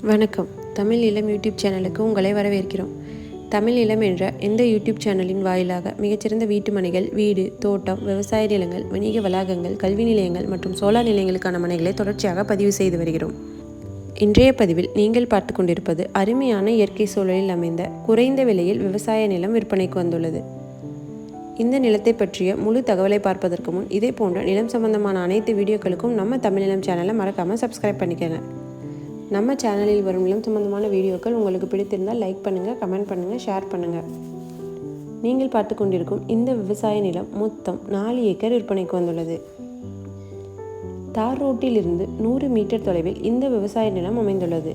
வணக்கம். தமிழ் இளம் யூடியூப் சேனலுக்கு உங்களை வரவேற்கிறோம். தமிழ் இளம் என்ற இந்த யூடியூப் சேனலின் வாயிலாக மிகச்சிறந்த வீட்டு மனைகள், வீடு, தோட்டம், விவசாய நிலங்கள், வணிக வளாகங்கள், கல்வி நிலையங்கள் மற்றும் சோலார் நிலையங்களுக்கான மனைகளை தொடர்ச்சியாக பதிவு செய்து வருகிறோம். இன்றைய பதிவில் நீங்கள் பார்த்து கொண்டிருப்பது அருமையான இயற்கை சூழலில் அமைந்த குறைந்த விலையில் விவசாய நிலம் விற்பனைக்கு வந்துள்ளது. இந்த நிலத்தை பற்றிய முழு தகவலை பார்ப்பதற்கு முன் இதே போன்ற நிலம் சம்பந்தமான அனைத்து வீடியோக்களுக்கும் நம்ம தமிழ் நிலம் சேனலை மறக்காமல் சப்ஸ்கிரைப் பண்ணிக்கங்க. நம்ம சேனலில் வரும் நிலம் சம்பந்தமான வீடியோக்கள் உங்களுக்கு பிடித்திருந்தால் லைக் பண்ணுங்கள், கமெண்ட் பண்ணுங்கள், ஷேர் பண்ணுங்கள். நீங்கள் பார்த்து கொண்டிருக்கும் இந்த விவசாய நிலம் மொத்தம் 4 ஏக்கர் விற்பனைக்கு வந்துள்ளது. தார் ரோட்டிலிருந்து 100 மீட்டர் தொலைவில் இந்த விவசாய நிலம் அமைந்துள்ளது.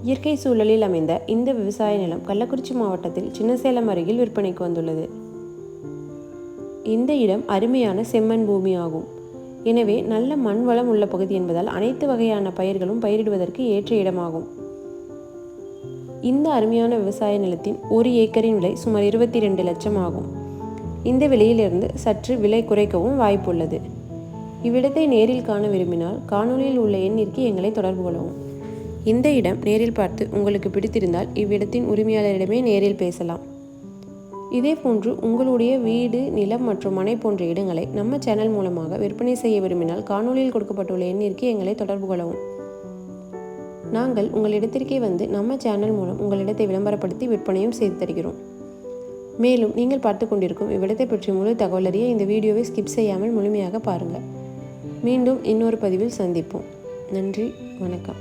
இயற்கை சூழலில் அமைந்த இந்த விவசாய நிலம் கள்ளக்குறிச்சி மாவட்டத்தில் சின்னசேலம் அருகில் விற்பனைக்கு வந்துள்ளது. இந்த இடம் அருமையான செம்மண் பூமி ஆகும். எனவே நல்ல மண் வளம் உள்ள பகுதி என்பதால் அனைத்து வகையான பயிர்களும் பயிரிடுவதற்கு ஏற்ற இடமாகும். இந்த அருமையான விவசாய நிலத்தின் 1 ஏக்கரின் விலை சுமார் 22 லட்சம் ஆகும். இந்த விலையிலிருந்து சற்று விலை குறைக்கவும் வாய்ப்புள்ளது. இவ்விடத்தை நேரில் காண விரும்பினால் காணொலியில் உள்ள எண்ணிற்கு எங்களை தொடர்பு கொள்ளவும். இந்த இடம் நேரில் பார்த்து உங்களுக்கு பிடித்திருந்தால் இவ்விடத்தின் உரிமையாளரிடமே நேரில் பேசலாம். இதே போன்று உங்களுடைய வீடு, நிலம் மற்றும் மனை போன்ற இடங்களை நம்ம சேனல் மூலமாக விற்பனை செய்ய விரும்பினால் காணொலியில் கொடுக்கப்பட்டுள்ள எண்ணிற்கு எங்களை தொடர்பு கொள்ளவும். நாங்கள் உங்கள் இடத்திற்கே வந்து நம்ம சேனல் மூலம் உங்கள் இடத்தை விளம்பரப்படுத்தி விற்பனையும் செய்து தருகிறோம். மேலும் நீங்கள் பார்த்து கொண்டிருக்கும் இவ்விடத்தை பற்றி முழு தகவல் அறிய இந்த வீடியோவை ஸ்கிப் செய்யாமல் முழுமையாக பாருங்கள். மீண்டும் இன்னொரு பதிவில் சந்திப்போம். நன்றி, வணக்கம்.